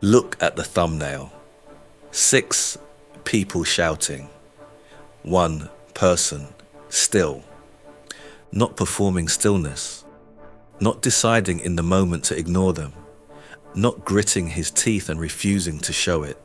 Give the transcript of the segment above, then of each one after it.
Look at the thumbnail. 6 people shouting. 1 person still. Not performing stillness. Not deciding in the moment to ignore them. Not gritting his teeth and refusing to show it.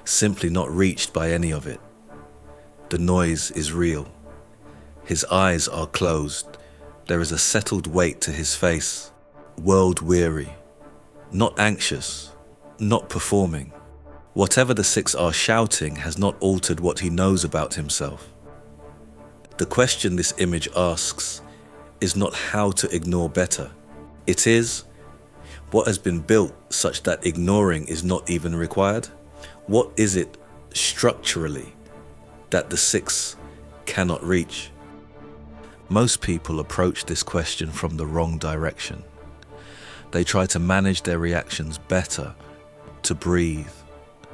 Simply not reached by any of it. The noise is real. His eyes are closed. There is a settled weight to his face. World weary. Not anxious. Not performing. Whatever the 6 are shouting has not altered what he knows about himself. The question this image asks is not how to ignore better. It is, what has been built such that ignoring is not even required? What is it structurally that the 6 cannot reach? Most people approach this question from the wrong direction. They try to manage their reactions better, to breathe,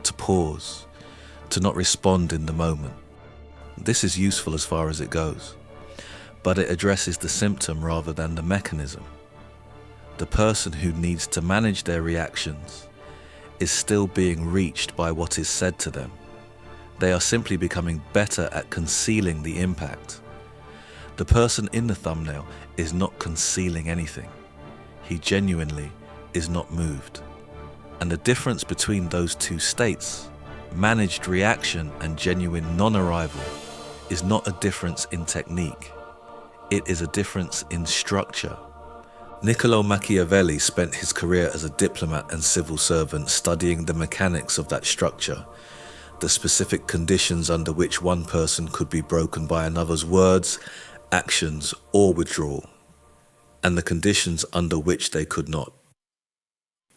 to pause, to not respond in the moment. This is useful as far as it goes, but it addresses the symptom rather than the mechanism. The person who needs to manage their reactions is still being reached by what is said to them. They are simply becoming better at concealing the impact. The person in the thumbnail is not concealing anything. He genuinely is not moved. And the difference between those 2 states, managed reaction and genuine non-arrival, is not a difference in technique. It is a difference in structure. Niccolo Machiavelli spent his career as a diplomat and civil servant studying the mechanics of that structure, the specific conditions under which one person could be broken by another's words, actions, or withdrawal, and the conditions under which they could not.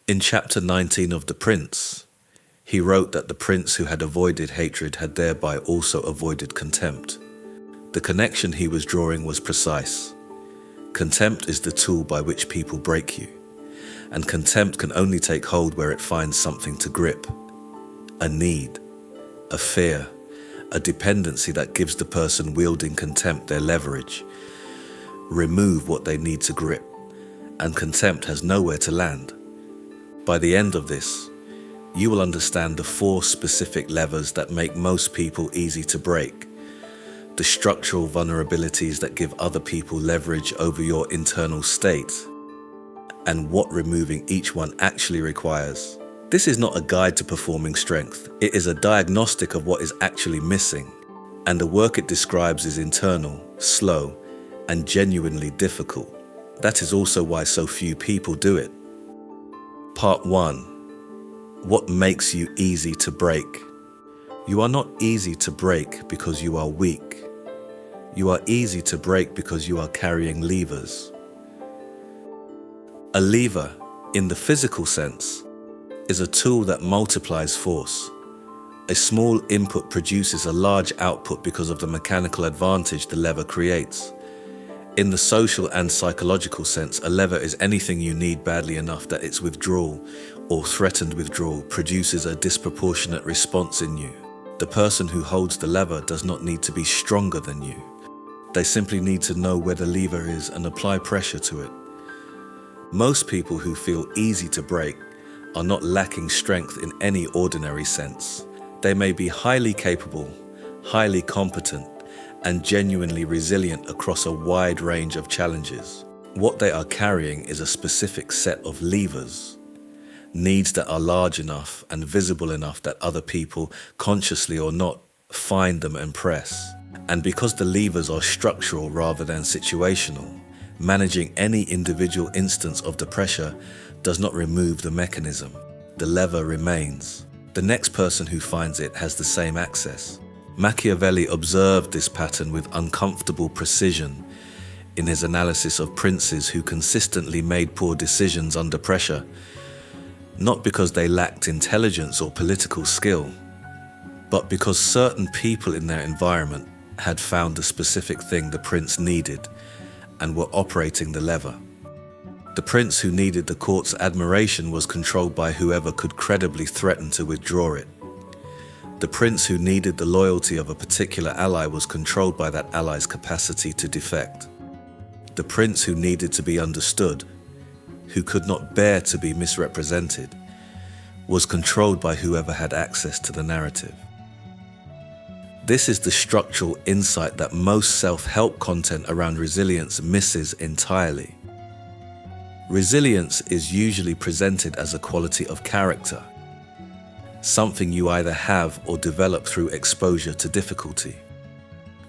In chapter 19 of The Prince, he wrote that the prince who had avoided hatred had thereby also avoided contempt. The connection he was drawing was precise. Contempt is the tool by which people break you, and contempt can only take hold where it finds something to grip. A need, a fear, a dependency that gives the person wielding contempt their leverage. Remove what they need to grip, and contempt has nowhere to land. By the end of this, you will understand the 4 specific levers that make most people easy to break, the structural vulnerabilities that give other people leverage over your internal state, and what removing each one actually requires. This is not a guide to performing strength. It is a diagnostic of what is actually missing, and the work it describes is internal, slow, and genuinely difficult. That is also why so few people do it. Part 1. What makes you easy to break? You are not easy to break because you are weak. You are easy to break because you are carrying levers. A lever, in the physical sense, is a tool that multiplies force. A small input produces a large output because of the mechanical advantage the lever creates. In the social and psychological sense, a lever is anything you need badly enough that its withdrawal or threatened withdrawal produces a disproportionate response in you. The person who holds the lever does not need to be stronger than you. They simply need to know where the lever is and apply pressure to it. Most people who feel easy to break are not lacking strength in any ordinary sense. They may be highly capable, highly competent, and genuinely resilient across a wide range of challenges. What they are carrying is a specific set of levers, needs that are large enough and visible enough that other people, consciously or not, find them and press. And because the levers are structural rather than situational, managing any individual instance of the pressure does not remove the mechanism. The lever remains. The next person who finds it has the same access. Machiavelli observed this pattern with uncomfortable precision in his analysis of princes who consistently made poor decisions under pressure, not because they lacked intelligence or political skill, but because certain people in their environment had found the specific thing the prince needed and were operating the lever. The prince who needed the court's admiration was controlled by whoever could credibly threaten to withdraw it. The prince who needed the loyalty of a particular ally was controlled by that ally's capacity to defect. The prince who needed to be understood, who could not bear to be misrepresented, was controlled by whoever had access to the narrative. This is the structural insight that most self-help content around resilience misses entirely. Resilience is usually presented as a quality of character, something you either have or develop through exposure to difficulty.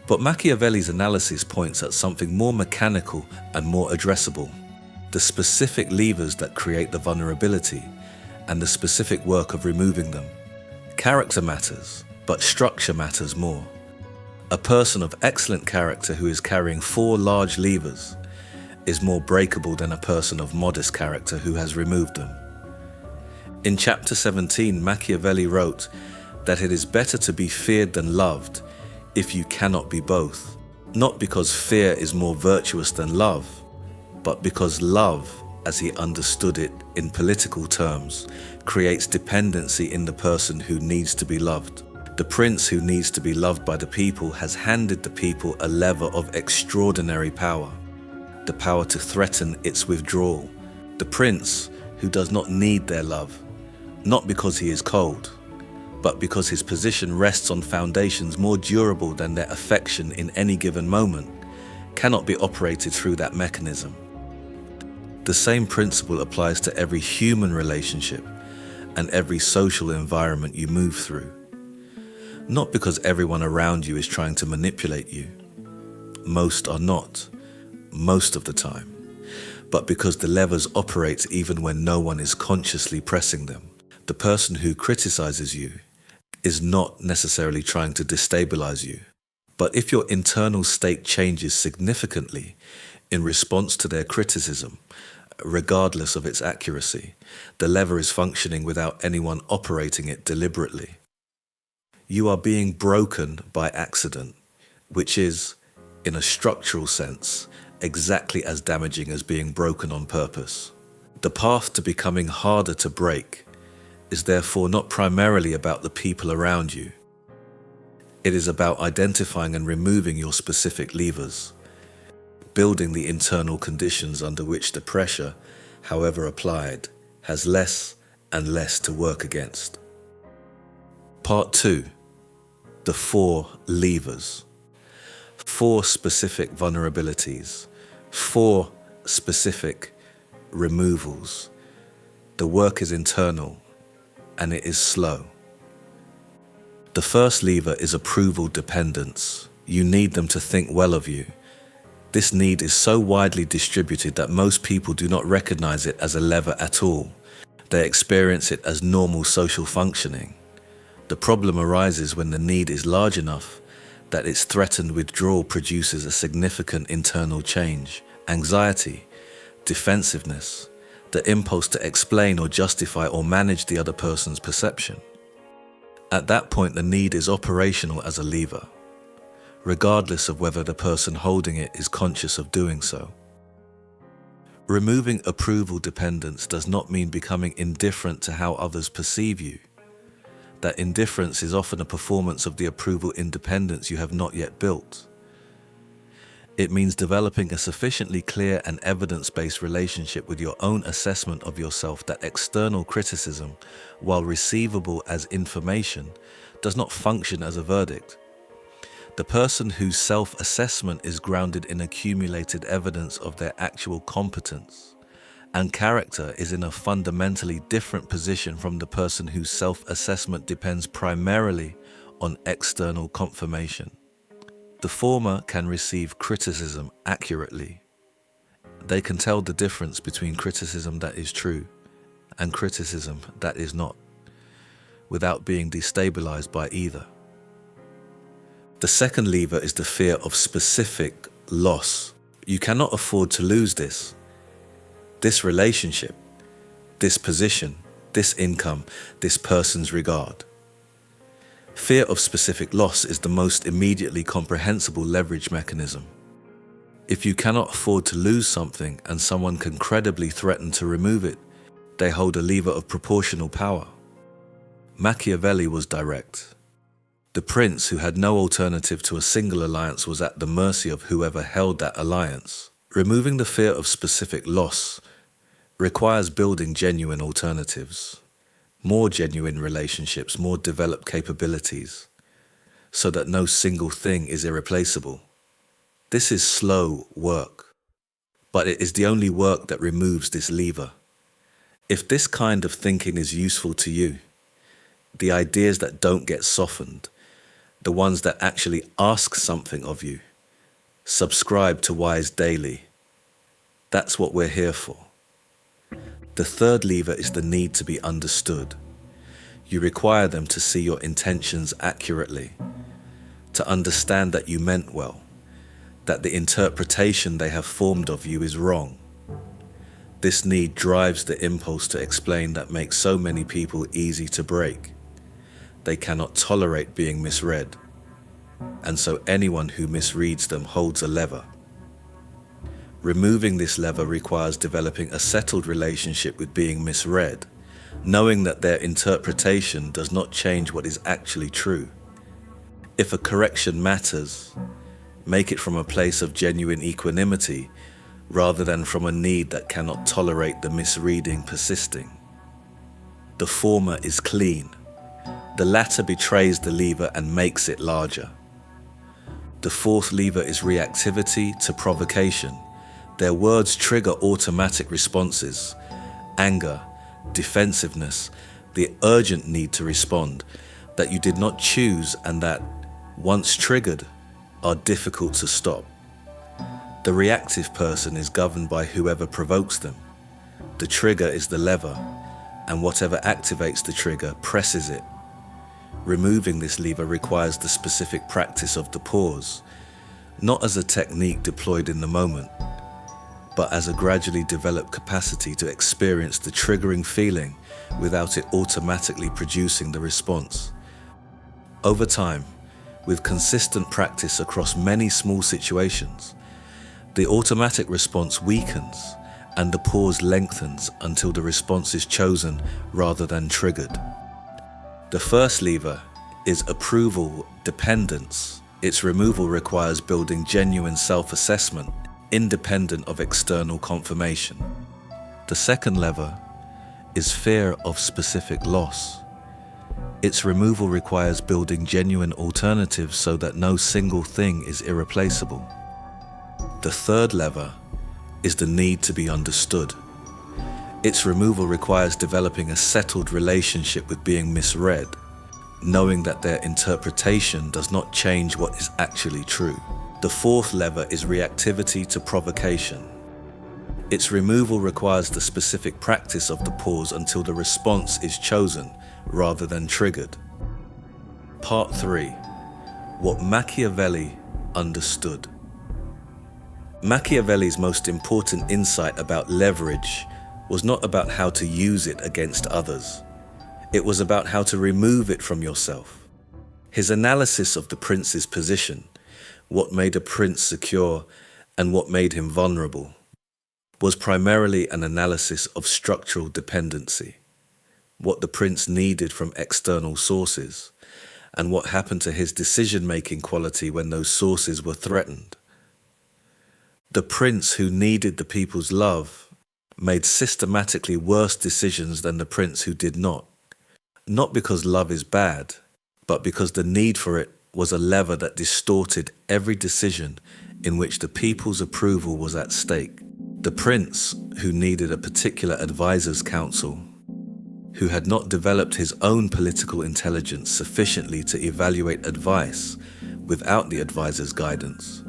But Machiavelli's analysis points at something more mechanical and more addressable: the specific levers that create the vulnerability and the specific work of removing them. Character matters, but structure matters more. A person of excellent character who is carrying 4 large levers is more breakable than a person of modest character who has removed them. In chapter 17, Machiavelli wrote that it is better to be feared than loved if you cannot be both, not because fear is more virtuous than love, but because love, as he understood it in political terms, creates dependency in the person who needs to be loved. The prince who needs to be loved by the people has handed the people a lever of extraordinary power, the power to threaten its withdrawal. The prince who does not need their love, not because he is cold, but because his position rests on foundations more durable than their affection in any given moment, cannot be operated through that mechanism. The same principle applies to every human relationship and every social environment you move through. Not because everyone around you is trying to manipulate you. Most are not, most of the time, but because the levers operate even when no one is consciously pressing them. The person who criticizes you is not necessarily trying to destabilize you, but if your internal state changes significantly in response to their criticism, regardless of its accuracy, the lever is functioning without anyone operating it deliberately. You are being broken by accident, which is, in a structural sense, exactly as damaging as being broken on purpose. The path to becoming harder to break is therefore not primarily about the people around you. It is about identifying and removing your specific levers, building the internal conditions under which the pressure, however applied, has less and less to work against. Part 2. The 4 levers. 4 specific vulnerabilities. 4 specific removals. The work is internal, and it is slow. The first lever is approval dependence. You need them to think well of you. This need is so widely distributed that most people do not recognize it as a lever at all. They experience it as normal social functioning. The problem arises when the need is large enough that its threatened withdrawal produces a significant internal change, anxiety, defensiveness, the impulse to explain or justify or manage the other person's perception. At that point, the need is operational as a lever, regardless of whether the person holding it is conscious of doing so. Removing approval dependence does not mean becoming indifferent to how others perceive you. That indifference is often a performance of the approval independence you have not yet built. It means developing a sufficiently clear and evidence-based relationship with your own assessment of yourself that external criticism, while receivable as information, does not function as a verdict. The person whose self-assessment is grounded in accumulated evidence of their actual competence and character is in a fundamentally different position from the person whose self-assessment depends primarily on external confirmation. The former can receive criticism accurately. They can tell the difference between criticism that is true and criticism that is not, without being destabilized by either. The second lever is the fear of specific loss. You cannot afford to lose this relationship, this position, this income, this person's regard. Fear of specific loss is the most immediately comprehensible leverage mechanism. If you cannot afford to lose something and someone can credibly threaten to remove it, they hold a lever of proportional power. Machiavelli was direct. The prince, who had no alternative to a single alliance, was at the mercy of whoever held that alliance. Removing the fear of specific loss requires building genuine alternatives. more genuine relationships, more developed capabilities, so that no single thing is irreplaceable. This is slow work, but it is the only work that removes this lever. If this kind of thinking is useful to you, the ideas that don't get softened, the ones that actually ask something of you, subscribe to Wise Daily. That's what we're here for. The third lever is the need to be understood. You require them to see your intentions accurately, to understand that you meant well, that the interpretation they have formed of you is wrong. This need drives the impulse to explain that makes so many people easy to break. They cannot tolerate being misread, and so anyone who misreads them holds a lever. Removing this lever requires developing a settled relationship with being misread, knowing that their interpretation does not change what is actually true. If a correction matters, make it from a place of genuine equanimity rather than from a need that cannot tolerate the misreading persisting. The former is clean. The latter betrays the lever and makes it larger. The fourth lever is reactivity to provocation. Their words trigger automatic responses, anger, defensiveness, the urgent need to respond that you did not choose and that, once triggered, are difficult to stop. The reactive person is governed by whoever provokes them. The trigger is the lever, and whatever activates the trigger presses it. Removing this lever requires the specific practice of the pause, not as a technique deployed in the moment, but as a gradually developed capacity to experience the triggering feeling without it automatically producing the response. Over time, with consistent practice across many small situations, the automatic response weakens and the pause lengthens until the response is chosen rather than triggered. The first lever is approval dependence. Its removal requires building genuine self-assessment, independent of external confirmation. The second lever is fear of specific loss. Its removal requires building genuine alternatives so that no single thing is irreplaceable. The third lever is the need to be understood. Its removal requires developing a settled relationship with being misread, knowing that their interpretation does not change what is actually true. The fourth lever is reactivity to provocation. Its removal requires the specific practice of the pause until the response is chosen rather than triggered. Part 3. What Machiavelli understood. Machiavelli's most important insight about leverage was not about how to use it against others. It was about how to remove it from yourself. His analysis of the prince's position, what made a prince secure and what made him vulnerable, was primarily an analysis of structural dependency, what the prince needed from external sources, and what happened to his decision-making quality when those sources were threatened. The prince who needed the people's love made systematically worse decisions than the prince who did not because love is bad, but because the need for it was a lever that distorted every decision in which the people's approval was at stake. The prince who needed a particular advisor's counsel, who had not developed his own political intelligence sufficiently to evaluate advice without the advisor's guidance,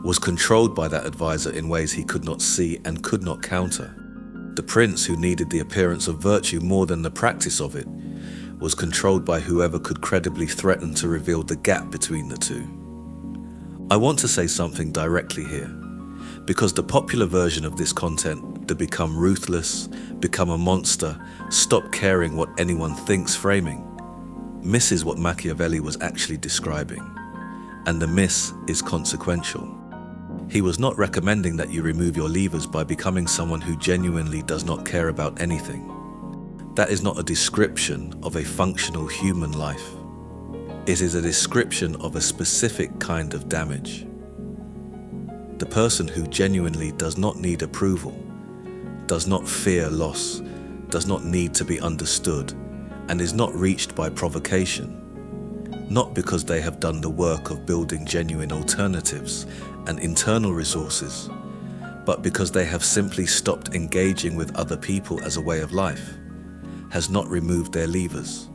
was controlled by that advisor in ways he could not see and could not counter. The prince who needed the appearance of virtue more than the practice of it was controlled by whoever could credibly threaten to reveal the gap between the two. I want to say something directly here, because the popular version of this content, the become ruthless, become a monster, stop caring what anyone thinks framing, misses what Machiavelli was actually describing, and the miss is consequential. He was not recommending that you remove your levers by becoming someone who genuinely does not care about anything. That is not a description of a functional human life. It is a description of a specific kind of damage. The person who genuinely does not need approval, does not fear loss, does not need to be understood, and is not reached by provocation, not because they have done the work of building genuine alternatives and internal resources, but because they have simply stopped engaging with other people as a way of life, has not removed their levers.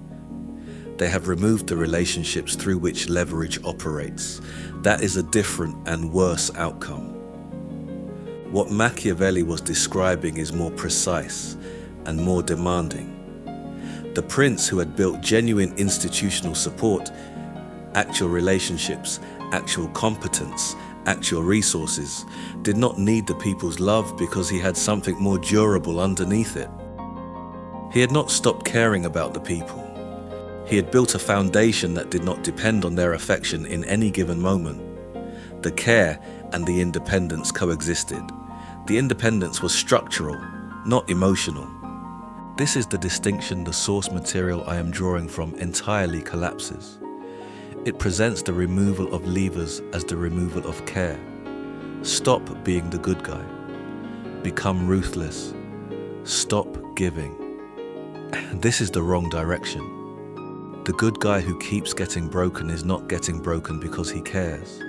They have removed the relationships through which leverage operates. That is a different and worse outcome. What Machiavelli was describing is more precise and more demanding. The prince who had built genuine institutional support, actual relationships, actual competence, actual resources, did not need the people's love because he had something more durable underneath it. He had not stopped caring about the people. He had built a foundation that did not depend on their affection in any given moment. The care and the independence coexisted. The independence was structural, not emotional. This is the distinction the source material I am drawing from entirely collapses. It presents the removal of levers as the removal of care. Stop being the good guy. Become ruthless. Stop giving. This is the wrong direction. The good guy who keeps getting broken is not getting broken because he cares.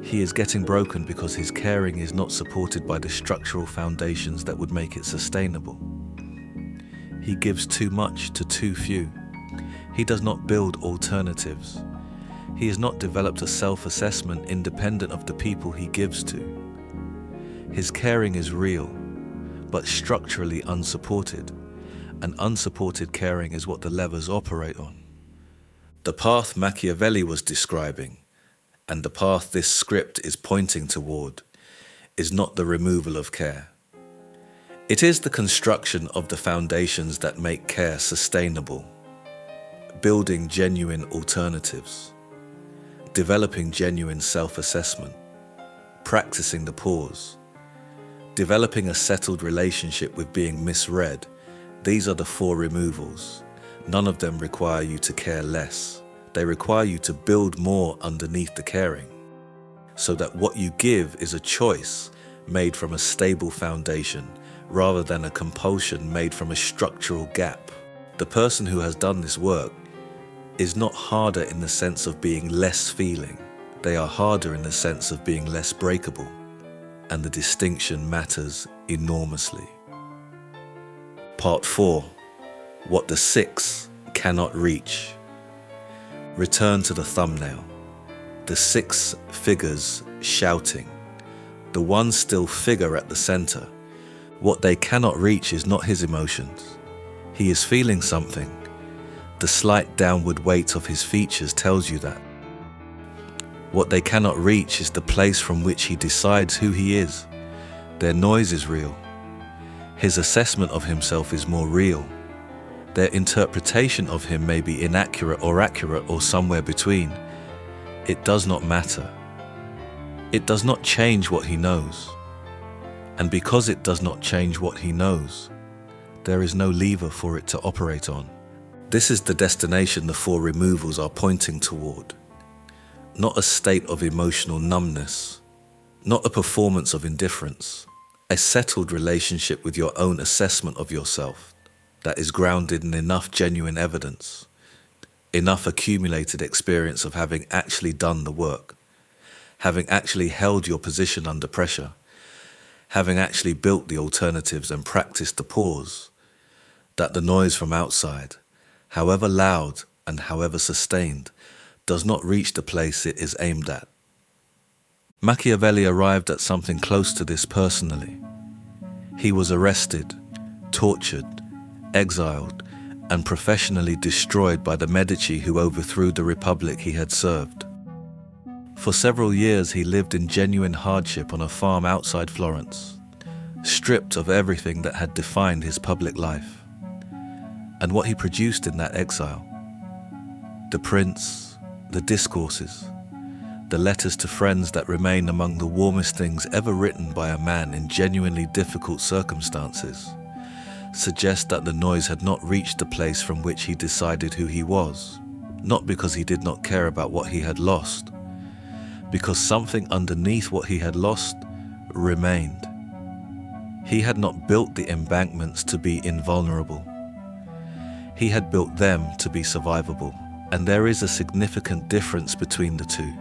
He is getting broken because his caring is not supported by the structural foundations that would make it sustainable. He gives too much to too few. He does not build alternatives. He has not developed a self-assessment independent of the people he gives to. His caring is real, but structurally unsupported, and unsupported caring is what the levers operate on. The path Machiavelli was describing, and the path this script is pointing toward, is not the removal of care. It is the construction of the foundations that make care sustainable, building genuine alternatives, developing genuine self-assessment, practicing the pause, developing a settled relationship with being misread. These are the 4 removals. None of them require you to care less. They require you to build more underneath the caring, so that what you give is a choice made from a stable foundation rather than a compulsion made from a structural gap. The person who has done this work is not harder in the sense of being less feeling. They are harder in the sense of being less breakable, and the distinction matters enormously. Part 4. What the 6 cannot reach. Return to the thumbnail. The 6 figures shouting. The one still figure at the center. What they cannot reach is not his emotions. He is feeling something. The slight downward weight of his features tells you that. What they cannot reach is the place from which he decides who he is. Their noise is real. His assessment of himself is more real. Their interpretation of him may be inaccurate or accurate or somewhere between. It does not matter. It does not change what he knows. And because it does not change what he knows, there is no lever for it to operate on. This is the destination the 4 removals are pointing toward. Not a state of emotional numbness, not a performance of indifference, a settled relationship with your own assessment of yourself that is grounded in enough genuine evidence, enough accumulated experience of having actually done the work, having actually held your position under pressure, having actually built the alternatives and practiced the pause, that the noise from outside, however loud and however sustained, does not reach the place it is aimed at. Machiavelli arrived at something close to this personally. He was arrested, tortured, exiled, and professionally destroyed by the Medici who overthrew the republic he had served. For several years he lived in genuine hardship on a farm outside Florence, stripped of everything that had defined his public life. And what he produced in that exile, the prints, the discourses, the letters to friends that remain among the warmest things ever written by a man in genuinely difficult circumstances, suggest that the noise had not reached the place from which he decided who he was, not because he did not care about what he had lost, because something underneath what he had lost remained. He had not built the embankments to be invulnerable. He had built them to be survivable, and there is a significant difference between the two.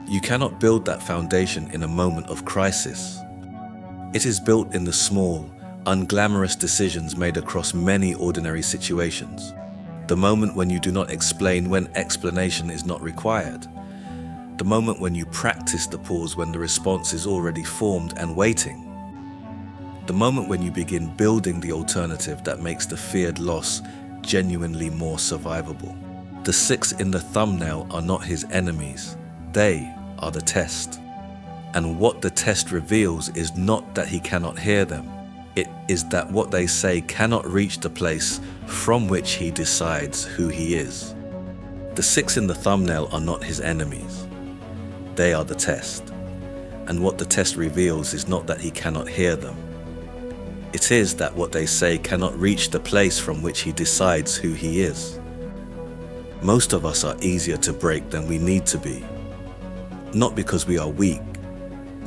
You cannot build that foundation in a moment of crisis. It is built in the small, unglamorous decisions made across many ordinary situations. The moment when you do not explain when explanation is not required. The moment when you practice the pause when the response is already formed and waiting. The moment when you begin building the alternative that makes the feared loss genuinely more survivable. The 6 in the thumbnail are not his enemies. They are the test. And what the test reveals is not that he cannot hear them. It is that what they say cannot reach the place from which he decides who he is. The 6 in the thumbnail are not his enemies. They are the test. And what the test reveals is not that he cannot hear them. It is that what they say cannot reach the place from which he decides who he is. Most of us are easier to break than we need to be. Not because we are weak,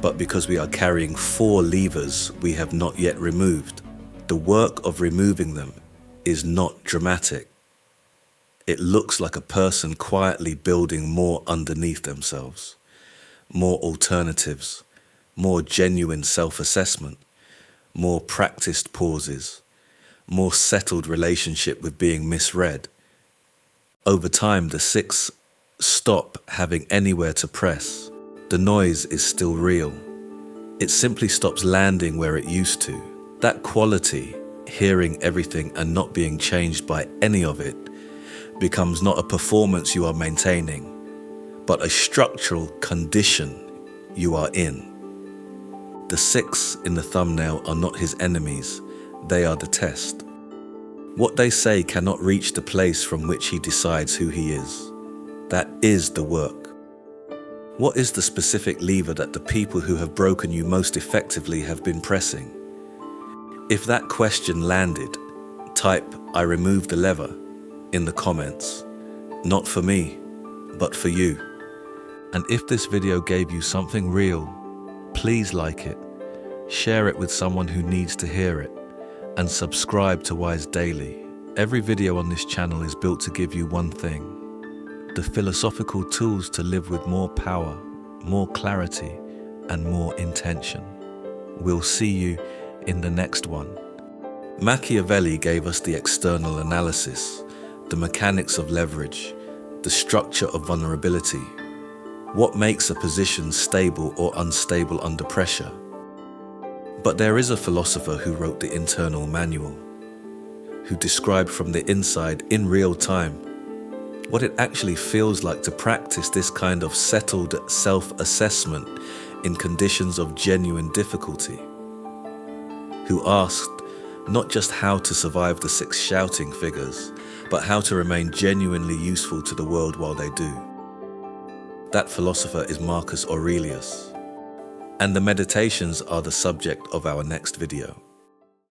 but because we are carrying 4 levers we have not yet removed. The work of removing them is not dramatic. It looks like a person quietly building more underneath themselves, more alternatives, more genuine self-assessment, more practiced pauses, more settled relationship with being misread. Over time, the 6 stop having anywhere to press. The noise is still real. It simply stops landing where it used to. That quality, hearing everything and not being changed by any of it, becomes not a performance you are maintaining, but a structural condition you are in. The 6 in the thumbnail are not his enemies, they are the test. What they say cannot reach the place from which he decides who he is. That is the work. What is the specific lever that the people who have broken you most effectively have been pressing? If that question landed, type "I removed the lever" in the comments. Not for me, but for you. And if this video gave you something real, please like it, share it with someone who needs to hear it, and subscribe to Wise Daily. Every video on this channel is built to give you one thing: the philosophical tools to live with more power, more clarity, and more intention. We'll see you in the next one. Machiavelli gave us the external analysis, the mechanics of leverage, the structure of vulnerability, what makes a position stable or unstable under pressure. But there is a philosopher who wrote the internal manual, who described from the inside in real time what it actually feels like to practice this kind of settled self-assessment in conditions of genuine difficulty, who asked not just how to survive the 6 shouting figures, but how to remain genuinely useful to the world while they do. That philosopher is Marcus Aurelius, and the meditations are the subject of our next video.